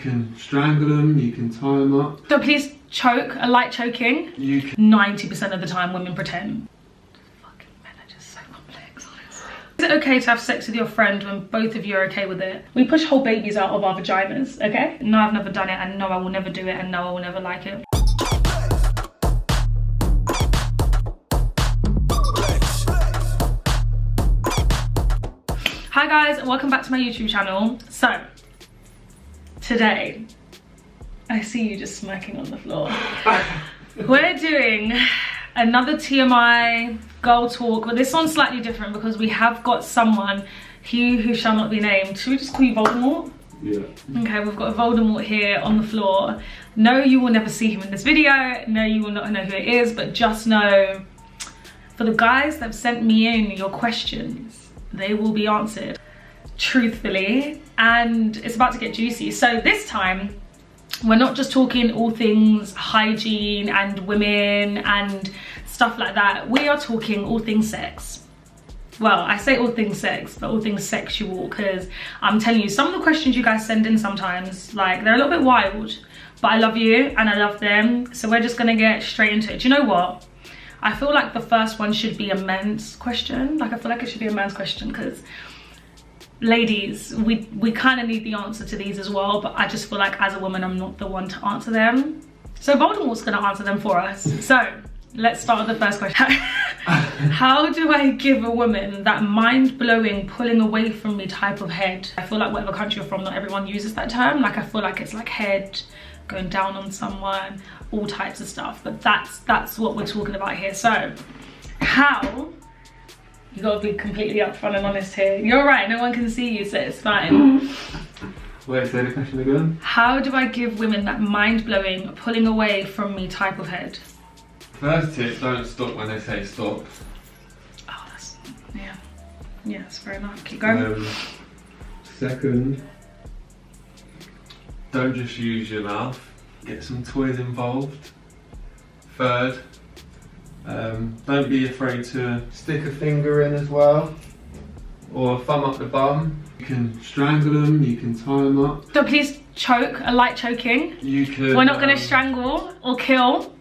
can strangle them, you can tie them up. So please choke, a light choking. You can 90% of the time women pretend. Fucking men are just so complex, honestly. Is it okay to have sex with your friend when both of you are okay with it? We push whole babies out of our vaginas, okay? No, I've never done it, and no, I will never do it, and no, I will never like it. Hi guys, welcome back to my YouTube channel. So, today, I see you just smirking on the floor. We're doing another TMI girl talk, but this one's slightly different because we have got someone, he who shall not be named. Should we just call you Voldemort? Yeah. Okay, we've got a Voldemort here on the floor. No, you will never see him in this video. No, you will not know who it is, but just know, for the guys that have sent me in your questions, they will be answered truthfully, and it's about to get juicy. So this time, we're not just talking all things hygiene and women and stuff like that. We are talking all things sex. Well, I say all things sex, but all things sexual, because I'm telling you, some of the questions you guys send in sometimes, like, they're a little bit wild, but I love you and I love them. So we're just gonna get straight into it. Do you know what? I feel like the first one should be a men's question. Like, I feel like it should be a man's question because ladies, we kind of need the answer to these as well, but I just feel like as a woman, I'm not the one to answer them. So Voldemort's gonna answer them for us. So let's start with the first question. How do I give a woman that mind-blowing, pulling away from me type of head? I feel like whatever country you're from, not everyone uses that term. Like, I feel like it's like head, going down on someone, all types of stuff, but that's what we're talking about here. So how, you gotta be completely upfront and honest here. You're right, no one can see you, so it's fine. Wait, say the question again. How do I give women that mind-blowing, pulling away from me type of head? First tip, don't stop when they say stop. Oh, that's, yeah, that's fair enough. Keep going. Second, don't just use your mouth, get some toys involved. Third, don't be afraid to stick a finger in as well, or a thumb up the bum. You can strangle them, you can tie them up. So please choke, a light choking. You can. We're not gonna strangle or kill.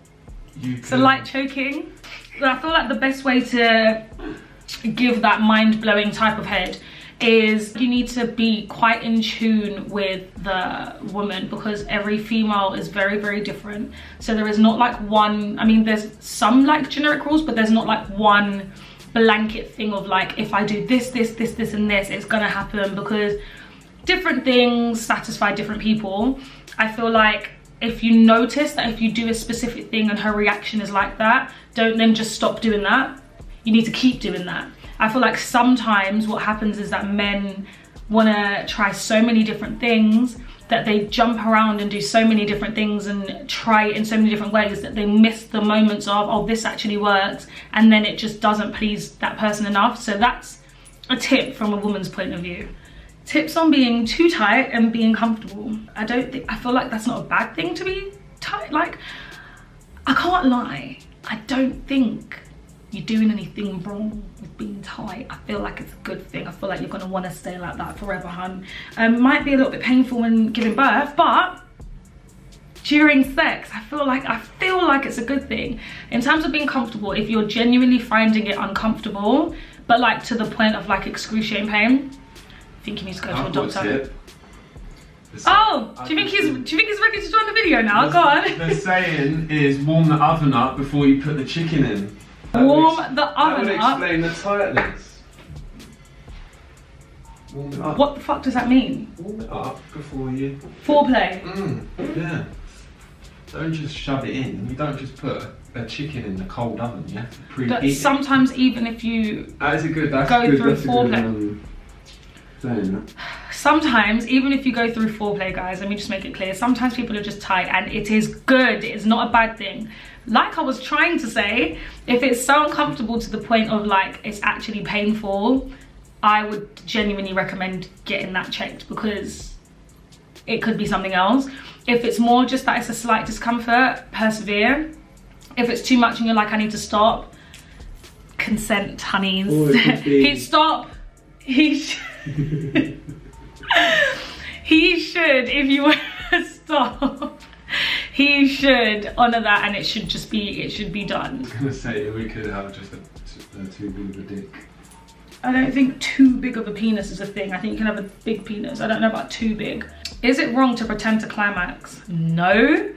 It's a light choking. I feel like the best way to give that mind-blowing type of head is you need to be quite in tune with the woman, because every female is very, very different. So there is not like one, I mean, there's some like generic rules, but there's not like one blanket thing of like, if I do this, this, this, this, and this, it's gonna happen, because different things satisfy different people. I feel like if you notice that if you do a specific thing and her reaction is like that, don't then just stop doing that. You need to keep doing that. I feel like sometimes what happens is that men want to try so many different things that they jump around and do so many different things and try it in so many different ways that they miss the moments of, oh, this actually works, and then it just doesn't please that person enough. So that's a tip from a woman's point of view. Tips on being too tight and being comfortable. I feel like that's not a bad thing to be tight. Like, I can't lie, I don't think you're doing anything wrong with being tight. I feel like it's a good thing. I feel like you're gonna wanna stay like that forever, hun. Might be a little bit painful when giving birth, but during sex, I feel like it's a good thing. In terms of being comfortable, if you're genuinely finding it uncomfortable, but like to the point of like excruciating pain, I think you need to go to a doctor. Oh, do you think he's ready to join the video now? Go on. The saying is warm the oven up before you put the chicken in. Warm the oven up? That would explain the tightness. Warm it up. What the fuck does that mean? Warm it up before you... Foreplay? Yeah. Don't just shove it in. You don't just put a chicken in the cold oven, you have to preheat it. Sometimes even if you go through foreplay. Sometimes even if you go through foreplay, guys, let me just make it clear, sometimes people are just tight and it is good. It's not a bad thing. Like I was trying to say, if it's so uncomfortable to the point of like it's actually painful, I would genuinely recommend getting that checked, because it could be something else. If it's more just that it's a slight discomfort, persevere. If it's too much and you're like, I need to stop, consent, honeys. He'd stop. He should, if you were stop, he should honour that, and it should be done. I was gonna say we could have just a too big of a dick. I don't think too big of a penis is a thing. I think you can have a big penis. I don't know about too big. Is it wrong to pretend to climax? No.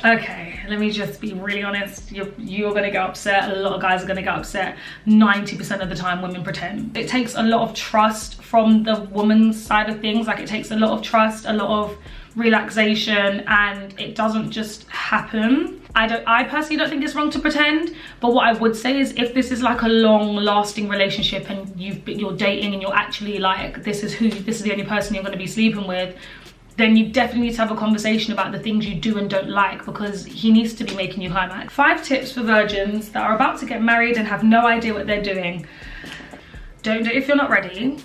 Okay, let me just be really honest. You're gonna get upset. A lot of guys are gonna get upset. 90% of the time women pretend. It takes a lot of trust from the woman's side of things. Like, it takes a lot of trust, a lot of relaxation, and it doesn't just happen. I personally don't think it's wrong to pretend, but what I would say is, if this is like a long lasting relationship and you're dating and you're actually like, this is the only person you're going to be sleeping with, then you definitely need to have a conversation about the things you do and don't like, because he needs to be making you climax. 5 tips for virgins that are about to get married and have no idea what they're doing. Don't do it if you're not ready.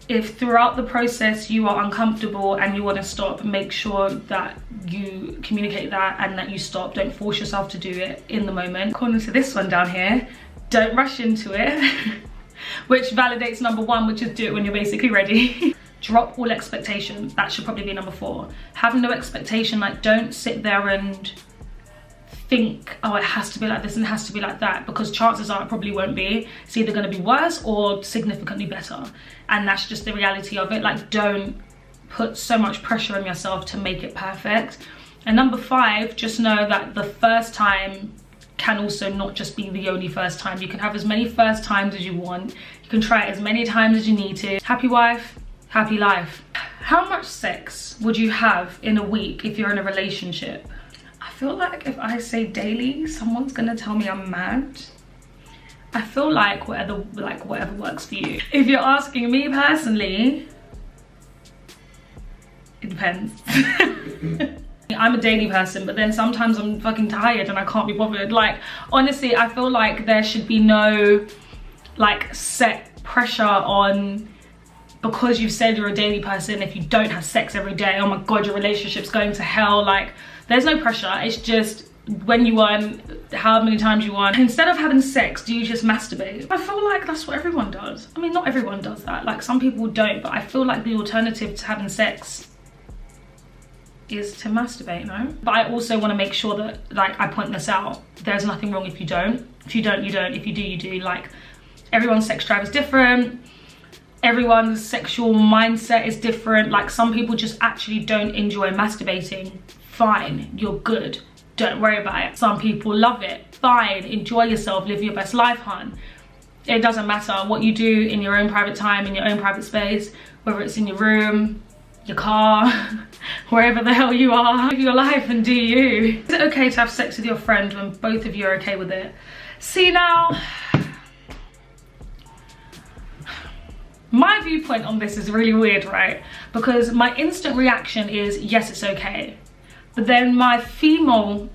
If throughout the process you are uncomfortable and you want to stop, make sure that you communicate that and that you stop. Don't force yourself to do it in the moment. According to this one down here, don't rush into it, which validates number 1, which is do it when you're basically ready. Drop all expectations. That should probably be number 4. Have no expectation. Like, don't sit there and think, oh, it has to be like this and it has to be like that, because chances are it probably won't be. It's either going to be worse or significantly better, and that's just the reality of it. Like, don't put so much pressure on yourself to make it perfect. And number 5, just know that the first time can also not just be the only first time. You can have as many first times as you want. You can try it as many times as you need to. Happy wife, happy life. How much sex would you have in a week if you're in a relationship? I feel like if I say daily, someone's gonna tell me I'm mad. I feel like whatever works for you. If you're asking me personally, it depends. I'm a daily person, but then sometimes I'm fucking tired and I can't be bothered. Like, honestly, I feel like there should be no like set pressure on, because you've said you're a daily person, if you don't have sex every day, oh my god, your relationship's going to hell. Like, there's no pressure. It's just when you want, how many times you want. Instead of having sex, do you just masturbate? I feel like that's what everyone does. I mean, not everyone does that. Like, some people don't, but I feel like the alternative to having sex is to masturbate, no? But I also want to make sure that, like, I point this out. There's nothing wrong if you don't. If you don't, you don't. If you do, you do. Like, everyone's sex drive is different. Everyone's sexual mindset is different. Like, some people just actually don't enjoy masturbating. Fine, you're good. Don't worry about it. Some people love it. Fine, enjoy yourself, live your best life, hun. It doesn't matter what you do in your own private time, in your own private space, whether it's in your room, your car, wherever the hell you are. Live your life and do you. Is it okay to have sex with your friend when both of you are okay with it? See, now, my viewpoint on this is really weird, right? Because my instant reaction is, yes, it's okay. But then my female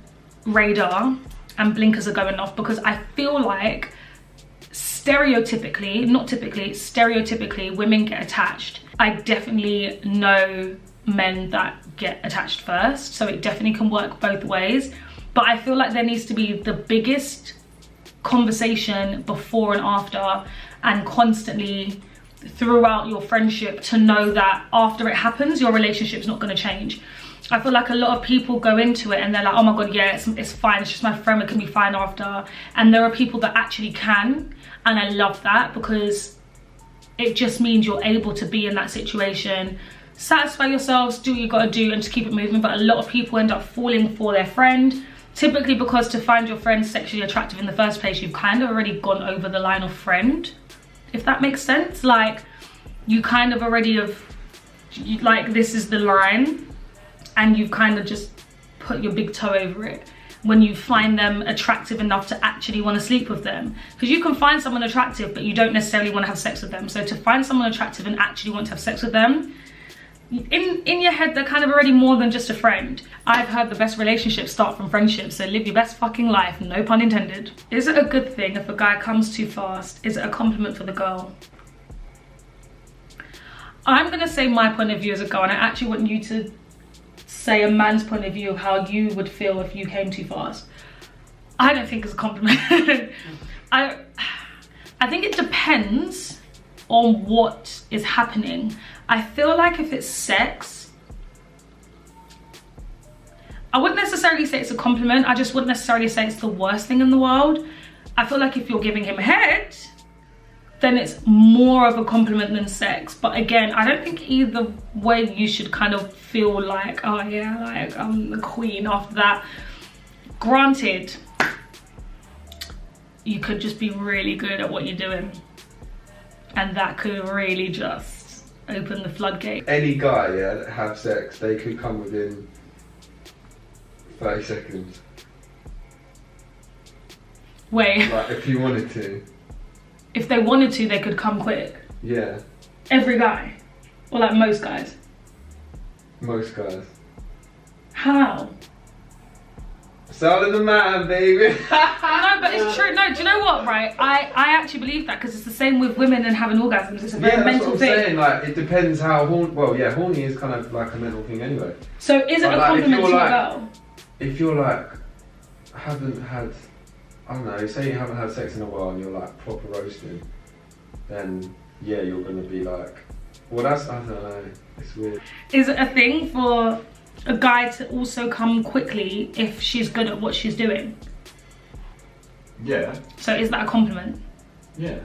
radar and blinkers are going off, because I feel like stereotypically, not typically, stereotypically, women get attached. I definitely know men that get attached first, so it definitely can work both ways. But I feel like there needs to be the biggest conversation before and after, and constantly throughout your friendship, to know that after it happens, your relationship's not going to change. I feel like a lot of people go into it and they're like, oh my god, yeah, it's fine, it's just my friend, it can be fine after. And there are people that actually can, and I love that, because it just means you're able to be in that situation, satisfy yourselves, do what you gotta do, and just keep it moving. But a lot of people end up falling for their friend, typically because to find your friend sexually attractive in the first place, you've kind of already gone over the line of friend, if that makes sense. Like, you kind of already have, like, this is the line, and you've kind of just put your big toe over it when you find them attractive enough to actually want to sleep with them. Because you can find someone attractive, but you don't necessarily want to have sex with them. So to find someone attractive and actually want to have sex with them, in your head, they're kind of already more than just a friend. I've heard the best relationships start from friendships, so live your best fucking life, no pun intended. Is it a good thing if a guy comes too fast? Is it a compliment for the girl? I'm gonna say my point of view as a girl, and I actually want you to say a man's point of view of how you would feel if you came too fast. I don't think it's a compliment. I think it depends on what is happening. I feel like if it's sex, I wouldn't necessarily say it's a compliment. I just wouldn't necessarily say it's the worst thing in the world. I feel like if you're giving him head, then it's more of a compliment than sex. But again, I don't think either way you should kind of feel like, oh yeah, like I'm the queen after that. Granted, you could just be really good at what you're doing, and that could really just open the floodgate. Any guy, yeah, that have sex, they could come within 30 seconds. Wait. Like, if you wanted to. If they wanted to, they could come quick. Yeah. Every guy? Or like most guys? Most guys. How? It's all in the man, baby. No, but it's true. No, do you know what, right? I actually believe that, because it's the same with women and having orgasms. It's a very mental thing. Saying. Like, it depends how horny. Well, yeah, horny is kind of like a mental thing anyway. So is it a compliment to a girl? If you're like, haven't had, I don't know, say you haven't had sex in a while and you're like proper roasting, then yeah, you're gonna be like, well, that's, I don't know, it's weird. Is it a thing for a guy to also come quickly if she's good at what she's doing? Yeah. So is that a compliment? Yeah.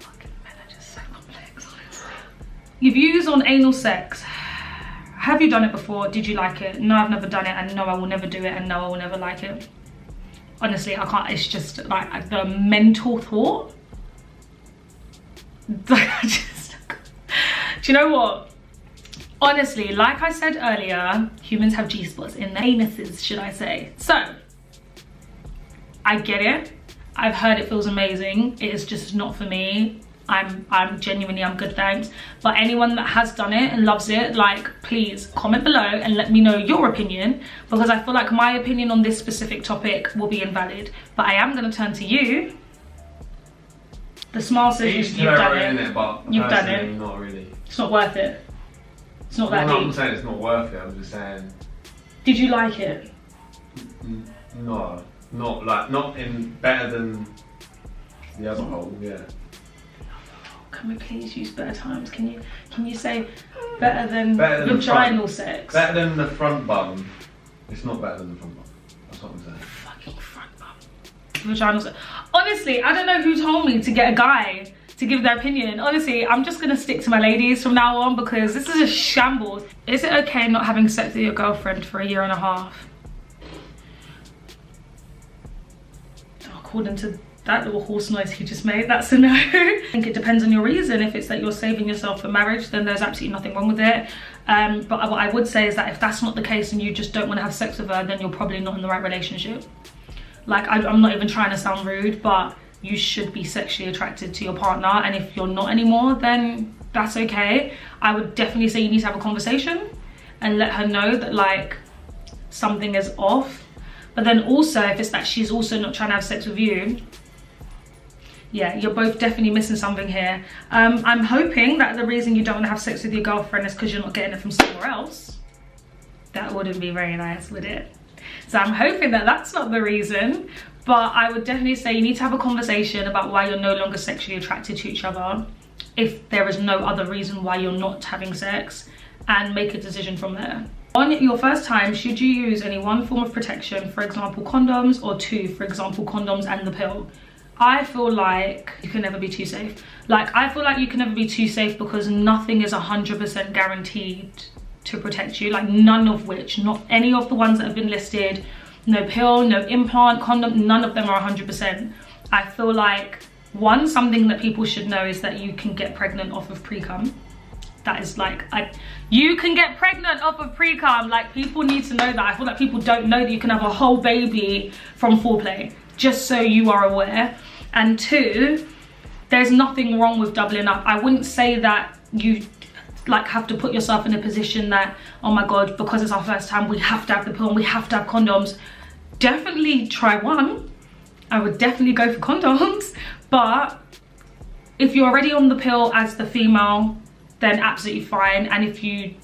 Fucking men are just so complex, honestly. Your views on anal sex. Have you done it before? Did you like it? No, I've never done it, and no, I will never do it, and no, I will never like it. Honestly, I can't. It's just like the mental thought. Do you know what? Honestly, like I said earlier, humans have G-spots in their anuses, should I say. So, I get it. I've heard it feels amazing. It is just not for me. I'm genuinely, I'm good, thanks. But anyone that has done it and loves it, like, please comment below and let me know your opinion, because I feel like my opinion on this specific topic will be invalid. But I am going to turn to you. The smile says you've done it. But you've done it. Not really. It's not worth it. It's not that deep. I'm saying it's not worth it. I'm just saying. Did you like it? No, not in better than the other hole. Yeah. Can we please use better times? Can you say better than vaginal sex? Better than the front bum. It's not better than the front bum. That's what I'm saying. Fucking front bum. Vaginal sex. Honestly, I don't know who told me to get a guy to give their opinion. Honestly, I'm just gonna stick to my ladies from now on, because this is a shambles. Is it okay not having sex with your girlfriend for 1.5 years? According to that little horse noise he just made, that's a no. I think it depends on your reason. If it's that you're saving yourself for marriage, then there's absolutely nothing wrong with it. But what I would say is that if that's not the case and you just don't want to have sex with her, then you're probably not in the right relationship. Like, I'm not even trying to sound rude, but you should be sexually attracted to your partner, and if you're not anymore, then that's okay. I would definitely say you need to have a conversation and let her know that, like, something is off. But then also, if it's that she's also not trying to have sex with you, yeah, you're both definitely missing something here. I'm hoping that the reason you don't want to have sex with your girlfriend is because you're not getting it from somewhere else. That wouldn't be very nice, would it? So I'm hoping that that's not the reason. But I would definitely say you need to have a conversation about why you're no longer sexually attracted to each other, if there is no other reason why you're not having sex, and make a decision from there. On your first time, should you use any one form of protection, for example condoms, or two, for example condoms and the pill? I feel like you can never be too safe. Like, I feel like you can never be too safe, because nothing is 100% guaranteed to protect you. Like, none of which, not any of the ones that have been listed, no pill, no implant, condom, none of them are 100%. I feel like, one, something that people should know is that you can get pregnant off of pre-cum. That is like, you can get pregnant off of pre-cum. Like, people need to know that. I feel like people don't know that you can have a whole baby from foreplay, just so you are aware. And two, there's nothing wrong with doubling up. I wouldn't say that you like have to put yourself in a position that, oh my god, because it's our first time, we have to have the pill and we have to have condoms. Definitely try one. I would definitely go for condoms. But if you're already on the pill as the female, then absolutely fine. And if you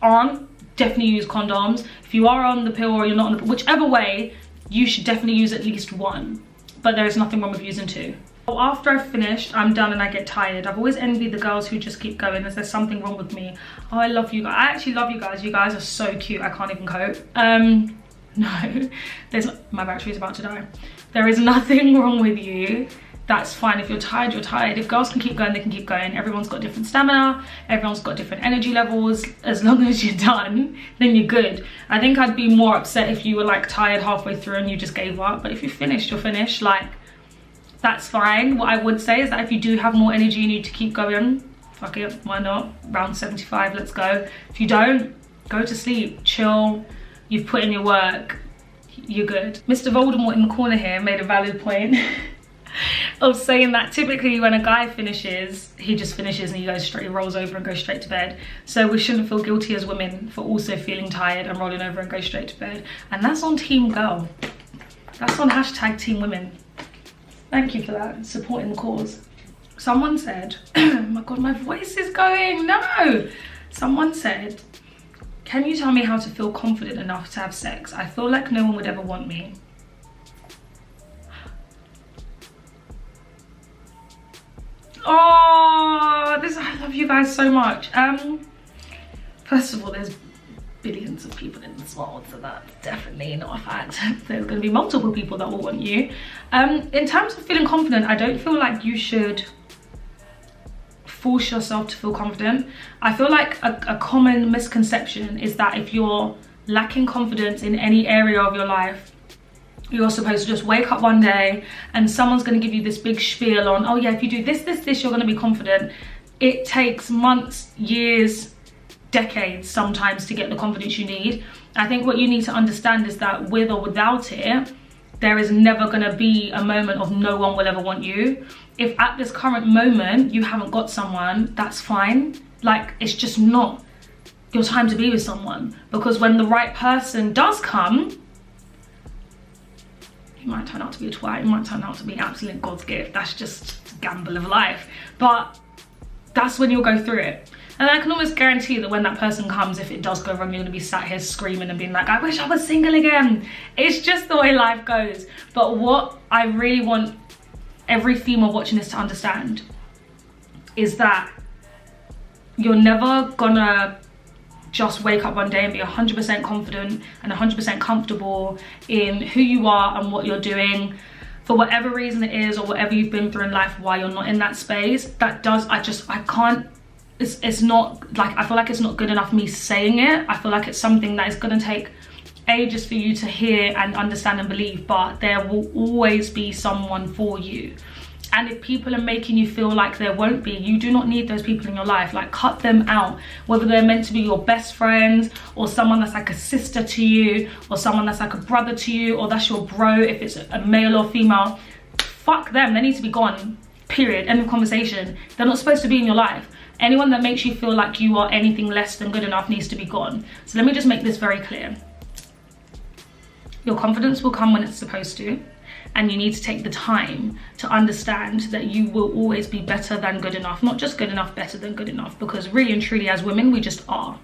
aren't, definitely use condoms. If you are on the pill or you're not on the pill, whichever way, you should definitely use at least one. But there is nothing wrong with using two. After I've finished, I'm done and I get tired. I've always envied the girls who just keep going. Is there something wrong with me? Oh, I love you guys. I actually love you guys. You guys are so cute. I can't even cope. No, my battery's about to die. There is nothing wrong with you. That's fine. If you're tired, you're tired. If girls can keep going, they can keep going. Everyone's got different stamina. Everyone's got different energy levels. As long as you're done, then you're good. I think I'd be more upset if you were like tired halfway through and you just gave up. But if you're finished, you're finished. Like, that's fine. What I would say is that if you do have more energy, you need to keep going. Fuck it, why not? Round 75, let's go. If you don't, go to sleep, chill. You've put in your work, you're good. Mr. Voldemort in the corner here made a valid point of saying that typically when a guy finishes, he just finishes and he goes straight, he rolls over and goes straight to bed. So we shouldn't feel guilty as women for also feeling tired and rolling over and go straight to bed. And that's on Team Girl. That's on hashtag Team Women. Thank you for that, supporting the cause. Someone said, oh my God, my voice is going, no. Someone said, can you tell me how to feel confident enough to have sex? I feel like no one would ever want me. Oh, I love you guys so much. First of all, there's billions of people in this world, so that's definitely not a fact. There's going to be multiple people that will want you. In terms of feeling confident, I don't feel like you should force yourself to feel confident. I feel like a common misconception is that if you're lacking confidence in any area of your life, you're supposed to just wake up one day and someone's going to give you this big spiel on, oh yeah, if you do this, you're going to be confident. It takes months, years, decades sometimes to get the confidence you need. I think what you need to understand is that with or without it, there is never going to be a moment of no one will ever want you. If at this current moment you haven't got someone, that's fine. Like, it's just not your time to be with someone, because when the right person does come, you might turn out to be a twat, you might turn out to be absolute God's gift. That's just a gamble of life. But that's when you'll go through it. And I can almost guarantee that when that person comes, if it does go wrong, you're gonna be sat here screaming and being like, I wish I was single again. It's just the way life goes. But what I really want every female watching this to understand is that you're never gonna just wake up one day and be 100% confident and 100% comfortable in who you are and what you're doing. For whatever reason it is, or whatever you've been through in life, why you're not in that space, I can't, it's not, like, I feel like it's not good enough me saying it. I feel like it's something that is gonna take ages for you to hear and understand and believe, but there will always be someone for you. And if people are making you feel like there won't be, you do not need those people in your life. Like, cut them out. Whether they're meant to be your best friends, or someone that's like a sister to you, or someone that's like a brother to you, or that's your bro if it's a male or female. Fuck them, they need to be gone, period, end of conversation. They're not supposed to be in your life. Anyone that makes you feel like you are anything less than good enough needs to be gone. So let me just make this very clear. Your confidence will come when it's supposed to. And you need to take the time to understand that you will always be better than good enough. Not just good enough, better than good enough. Because really and truly as women, we just are.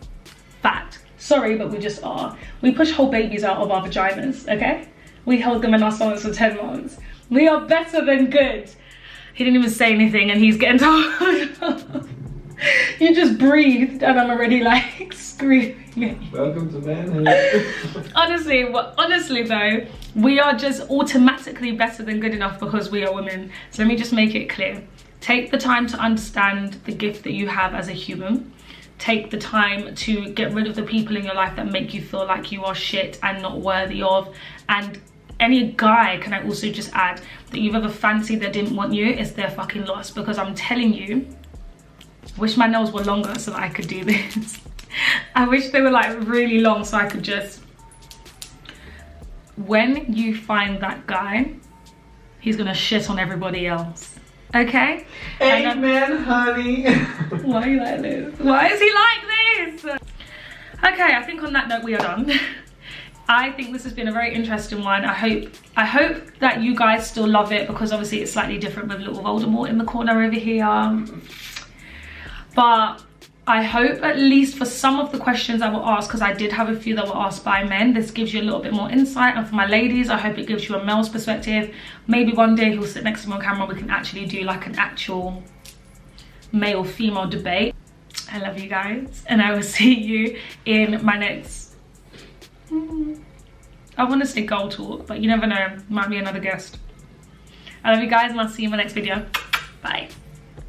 Fact. Sorry, but we just are. We push whole babies out of our vaginas, okay? We held them in our stomachs for 10 months. We are better than good. He didn't even say anything and he's getting told. You just breathed and I'm already like screaming. Welcome to manhood. honestly though, we are just automatically better than good enough because we are women. So let me just make it clear. Take the time to understand the gift that you have as a human. Take the time to get rid of the people in your life that make you feel like you are shit and not worthy of. And any guy, can I also just add, that you've ever fancied that didn't want you, is their fucking loss. Because I'm telling you, wish my nails were longer so that I could do this. I wish they were like really long so I could just, when you find that guy, he's gonna shit on everybody else, okay? Amen, honey. Why are you like this? Why is he like this? Okay, I think on that note we are done. I think this has been a very interesting one. I hope that you guys still love it, because obviously it's slightly different with little Voldemort in the corner over here. But I hope at least for some of the questions I were asked, because I did have a few that were asked by men, this gives you a little bit more insight. And for my ladies, I hope it gives you a male's perspective. Maybe one day he'll sit next to me on camera, we can actually do like an actual male-female debate. I love you guys, and I will see you in my next, I want to say goal talk, but you never know, might be another guest. I love you guys, and I'll see you in my next video. Bye.